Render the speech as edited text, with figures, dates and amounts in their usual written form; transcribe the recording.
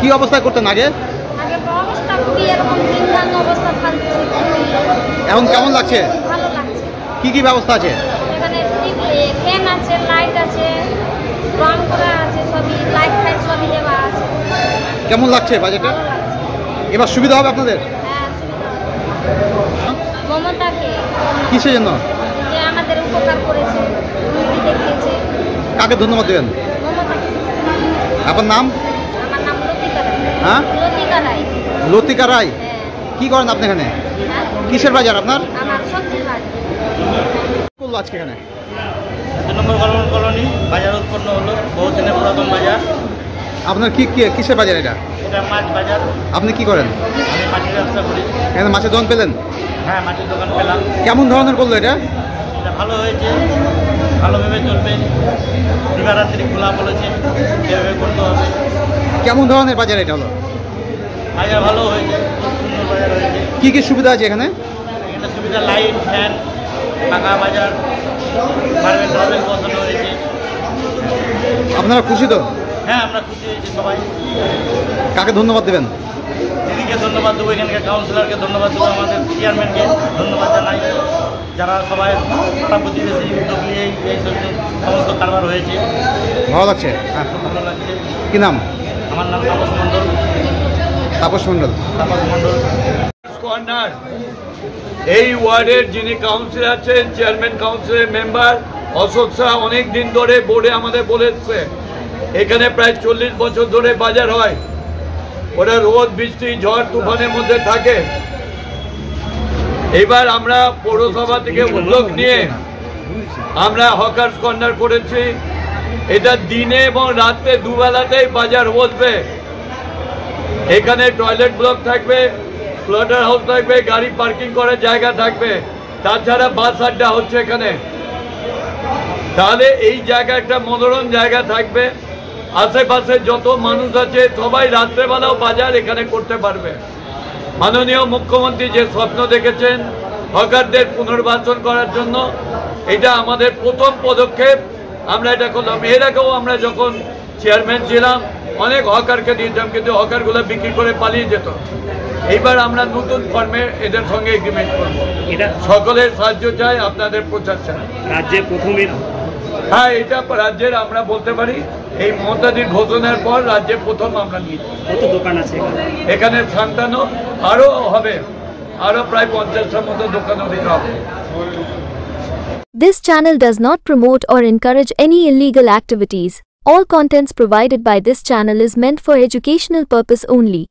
কি অবস্থায় করতেন আগে? আগে অবস্থা খুবই এরকম নিম্নাঙ্গ অবস্থা থাকছে। এখন কেমন লাগছে? ভালো লাগছে। কি কি ব্যবস্থা আছে? এখানে ফ্যান আছে, লাইট আছে, রং করা আছে, সবই লাইট ফাইট সবই দেওয়া আছে। কেমন লাগছে বাজেটটা? এবার সুবিধা হবে আপনাদের? হ্যাঁ, মমতাকে কিসের জন্য? যে আমাদের উপকার করেছে, দেখিয়েছে। কাকে ধন্যবাদ দেবেন? মমতাকে। আপনার নাম? আমার নাম লতিকা রায়। হ্যাঁ, লতিকা রায়। লতিকা রায়। হ্যাঁ। কি করেন আপনি এখানে? হ্যাঁ? কিসের বাজার আপনার? আমার সবজির বাড়ি। করলো আজকে এখানে? 2 নম্বর কলোনি বাজার উৎপন্ন হলো, বহুদিনের পুরাতন বাজার। আপনার কিসের বাজার এটা? এটা মাছ বাজার। আপনি কি করেন? আমি মাটির ব্যবসা করি। এখানে মাছের দোকান পেলেন? হ্যাঁ, মাটির দোকান পেলাম। কেমন ধরনের করলো এটা? এটা ভালো হয়েছে, ভালোভাবে চলবে। দিবারাত্রি খোলা বলেছে, সেভাবে করতে হবে। কেমন ধরনের বাজার এটা হলো? বাজার ভালো হয়েছে, খুব সুন্দর বাজার হয়েছে। কি কি সুবিধা আছে এখানে? এখানে সুবিধা লাইট, ফ্যান, ফাঁকা বাজার, মার্বেল টার্বেল বসানো হয়েছে। আপনারা খুশি তো? হ্যাঁ, আমরা খুশি হয়েছি সবাই। কাকে ধন্যবাদ দেবেন? দিদিকে ধন্যবাদ দেবো, এখানকার কাউন্সিলরকে ধন্যবাদ দেবো, আমাদের চেয়ারম্যানকে ধন্যবাদ জানাই, যারা সবাই পাড়া প্রতিবেশী উদ্যোগ নিয়ে এই সমস্ত কারবার হয়েছে। ভালো লাগছে? হ্যাঁ। খুব ভালো লাগছে। কি নাম? আমার নাম তাপস মণ্ডল। তাপস মণ্ডল। তাপস মণ্ডল। কর্নার এই ওয়ার্ডের যিনি কাউন্সিলর আছেন, চেয়ারম্যান কাউন্সিলের মেম্বার অশোক শাহ, অনেক দিন ধরে বোর্ডে আমাদের বলেছে এখানে প্রায় 40 বছর ধরে বাজার হয়। ওরা রোদ বৃষ্টি ঝড় তুফানের মধ্যে থাকে। এবার আমরা পৌরসভা থেকে উদ্যোগ নিয়ে আমরা হকার্স কর্নার করেছি। এটা দিনে এবং রাতে দুবেলাতেই বাজার বসবে। এখানে টয়লেট ব্লক থাকবে, স্লটার হাউস থাকবে, গাড়ি পার্কিং করার জায়গা থাকবে, তাছাড়া বাস আড্ডা হচ্ছে এখানে। তাহলে এই জায়গা একটা মনোরম জায়গা থাকবে। আশেপাশে যত মানুষ আছে সবাই রাত্রেবেলাও বাজার এখানে করতে পারবে। মাননীয় মুখ্যমন্ত্রী যে স্বপ্ন দেখেছেন হকারদের পুনর্বাসন করার জন্য, এটা আমাদের প্রথম পদক্ষেপ। আমরা এটা করলাম। এর আগেও আমরা যখন চেয়ারম্যান ছিলাম অনেক হকারকে দিয়েছিলাম, কিন্তু হকারগুলো বিক্রি করে পালিয়ে যেত। এইবার আমরা নতুন ফর্মে এদের সঙ্গে এগ্রিমেন্ট করব। এটা সকলের সাহায্য চাই, আপনাদের প্রচার চাই। রাজ্যে প্রথমে? হ্যাঁ, এটা রাজ্যের আমরা বলতে পারি এই মমতাদির ঘোষণার পর রাজ্যে প্রথম আমরা নিয়েছি। কত দোকান আছে এখানে 57, আরো হবে, আরো প্রায় 50টার মতো দোকান ওদিকে হবে। This channel does not promote or encourage any illegal activities. All contents provided by this channel is meant for educational purpose only.